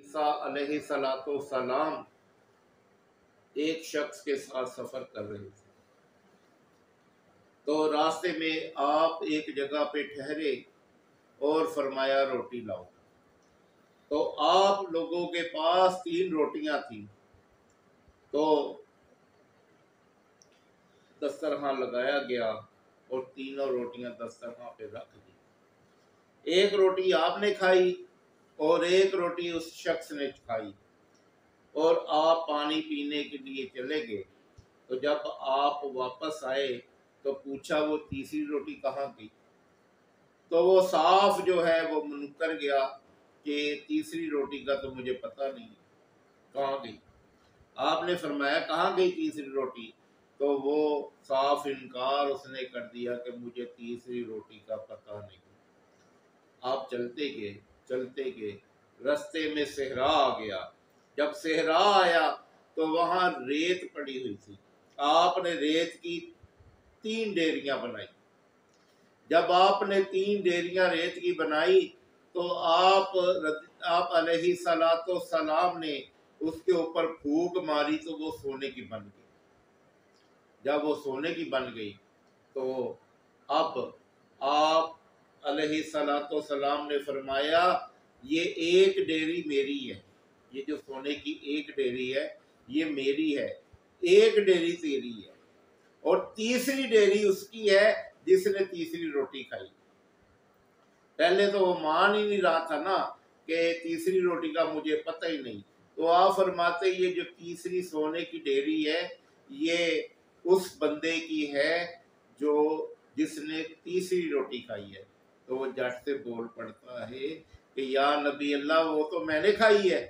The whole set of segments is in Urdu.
عیسیٰ علیہ السلام ایک شخص کے ساتھ سفر کر رہے تھے، تو راستے میں آپ ایک جگہ پہ ٹھہرے اور فرمایا روٹی لاؤ۔ تو آپ لوگوں کے پاس 3 روٹیاں تھیں، تو دسترخوان لگایا گیا اور تینوں روٹیاں دسترخوان پہ رکھ دی۔ ایک روٹی آپ نے کھائی اور ایک روٹی اس شخص نے کھائی، اور آپ پانی پینے کے لیے چلے گئے۔ تو جب آپ واپس آئے تو پوچھا وہ تیسری روٹی کہاں گئی؟ تو وہ صاف جو ہے وہ منکر گیا کہ تیسری روٹی کا تو مجھے پتہ نہیں کہاں گئی۔ آپ نے فرمایا کہاں گئی تیسری روٹی؟ تو وہ صاف انکار اس نے کر دیا کہ مجھے تیسری روٹی کا پتہ نہیں۔ آپ چلتے گئے، رستے میں صحرا آ گیا۔ جب صحرا آیا تو وہاں ریت پڑی ہوئی تھی، آپ نے ریت کی 3 ڈیریاں بنائی۔ جب آپ نے 3 ڈیریاں ریت کی بنائی تو آپ علیہ السلام نے اس کے اوپر پھونک ماری تو وہ سونے کی بن گئی۔ جب وہ سونے کی بن گئی تو اب آپ علیہ السلام نے فرمایا یہ ایک ڈیری میری ہے، یہ جو سونے کی ایک ڈیری ہے یہ میری ہے، ایک ڈیری تیری ہے، اور تیسری ڈیری اس کی ہے جس نے تیسری روٹی کھائی۔ پہلے تو وہ مان ہی نہیں رہا تھا نا کہ تیسری روٹی کا مجھے پتہ ہی نہیں۔ تو آپ فرماتے یہ جو تیسری سونے کی ڈیری ہے یہ اس بندے کی ہے جو جس نے تیسری روٹی کھائی ہے۔ تو وہ جٹ سے بول پڑتا ہے کہ یا نبی اللہ وہ تو میں نے کھائی ہے۔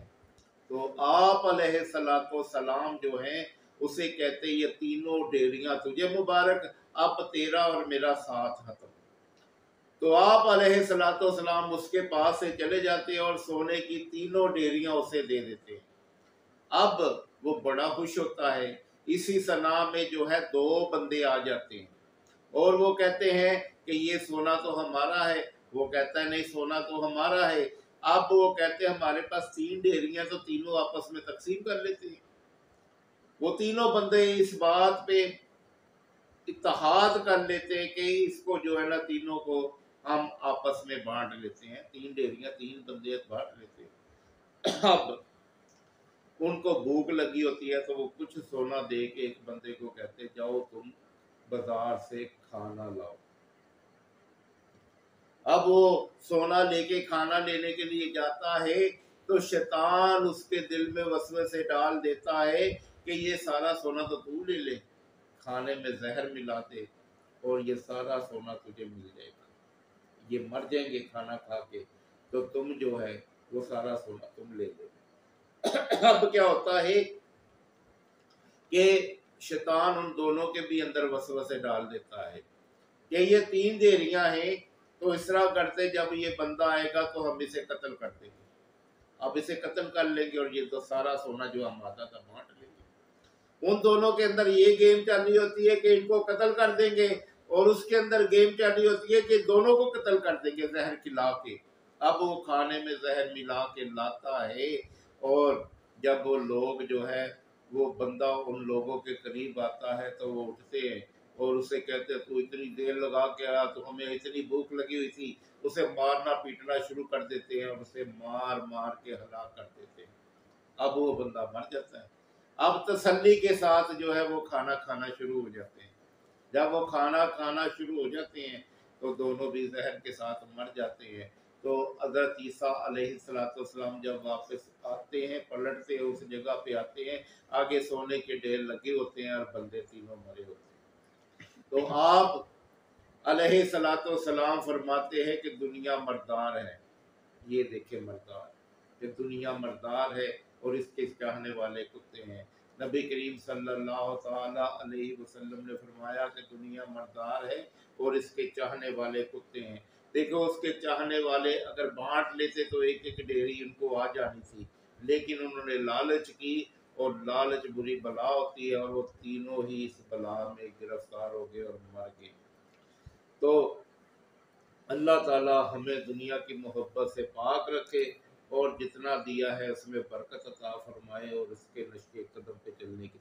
تو آپ علیہ السلام جو ہیں اسے کہتے یہ تینوں ڈیریاں تجھے مبارک، اب تیرا اور میرا ساتھ ختم۔ تو آپ علیہ السلام اس کے پاس سے چلے جاتے اور سونے کی تینوں ڈیریاں اسے دے دیتے ہیں۔ اب وہ بڑا خوش ہوتا ہے۔ اسی سنا میں جو ہے 2 بندے آ جاتے ہیں اور وہ کہتے ہیں کہ یہ سونا تو ہمارا ہے، وہ کہتا ہے نہیں سونا تو ہمارا ہے۔ اب وہ کہتے ہیں ہمارے پاس 3 ڈیریاں تو تینوں آپس میں تقسیم کر لیتے ہیں۔ وہ تینوں بندے اس بات پہ اتحاد کر لیتے ہیں کہ اس کو جو ہے نا تینوں کو ہم آپس میں بانٹ لیتے ہیں، 3 ڈیریاں 3 بندے بانٹ لیتے ہیں۔ اب ان کو بھوک لگی ہوتی ہے تو وہ کچھ سونا دے کے ایک بندے کو کہتے جاؤ تم بازار سے کھانا لاؤ۔ اب وہ سونا لے کے کھانا لینے کے لیے جاتا ہے تو شیطان اس کے دل میں وسوسے ڈال دیتا ہے کہ یہ سارا سونا تو تو لے لے، کھانے میں زہر ملا دے اور یہ سارا سونا تجھے مل جائے گا، یہ مر جائیں گے کھانا کھا کے، تو تم جو ہے وہ سارا سونا تم لے لو۔ اب کیا ہوتا ہے کہ شیطان ان دونوں کے بھی اندر وسوسے ڈال دیتا ہے کہ یہ 3 ڈیریاں ہیں تو اس طرح کرتے جب یہ بندہ آئے گا تو ہم اسے قتل کر دیں گے، اب اسے قتل کر لیں گے اور یہ تو سارا سونا جو ہم آتا تھا بانٹ لیں گے۔ ان دونوں کے اندر یہ گیم چل رہی ہوتی ہے کہ ان کو قتل کر دیں گے، اور اس کے اندر گیم چل رہی ہوتی ہے کہ دونوں کو قتل کر دیں گے زہر کھلا کے۔ اب وہ کھانے میں زہر ملا کے لاتا ہے اور جب وہ لوگ جو ہے وہ بندہ ان لوگوں کے قریب آتا ہے تو وہ اٹھتے ہیں اور اسے کہتے تو اتنی دیر لگا کے آیا تو ہمیں اتنی بھوک لگی ہوئی تھی، اسے مارنا پیٹنا شروع کر دیتے ہیں اور اسے مار مار کے ہلاک کر دیتے ہیں۔ اب وہ بندہ مر جاتا ہے۔ اب تسلی کے ساتھ جو ہے وہ کھانا کھانا شروع ہو جاتے ہیں۔ جب وہ کھانا کھانا شروع ہو جاتے ہیں تو دونوں بھی زہر کے ساتھ مر جاتے ہیں۔ تو حضرت عیسیٰ علیہ السلام جب واپس آتے ہیں پلٹتے ہیں اس جگہ پہ آتے ہیں، آگے سونے کے ڈھیر لگے ہوتے ہیں اور بندے تینوں مرے ہوتے ہیں۔ تو آپ علیہ السلام فرماتے ہیں کہ دنیا مردار ہے، یہ دیکھیں مردار کہ دنیا مردار ہے اور اس کے چاہنے والے کتے ہیں۔ نبی کریم صلی اللہ تعالی علیہ وسلم نے فرمایا کہ دنیا مردار ہے اور اس کے چاہنے والے کتے ہیں۔ دیکھو اس کے چاہنے والے اگر بانٹ لیتے تو ایک ایک ڈیری ان کو آ جانی تھی، لیکن انہوں نے لالچ کی اور لالچ بری بلا ہوتی ہے اور وہ تینوں ہی اس بلا میں گرفتار ہو گئے اور مر گئے۔ تو اللہ تعالی ہمیں دنیا کی محبت سے پاک رکھے اور جتنا دیا ہے اس میں برکت عطا فرمائے اور اس کے نقش قدم پہ چلنے کی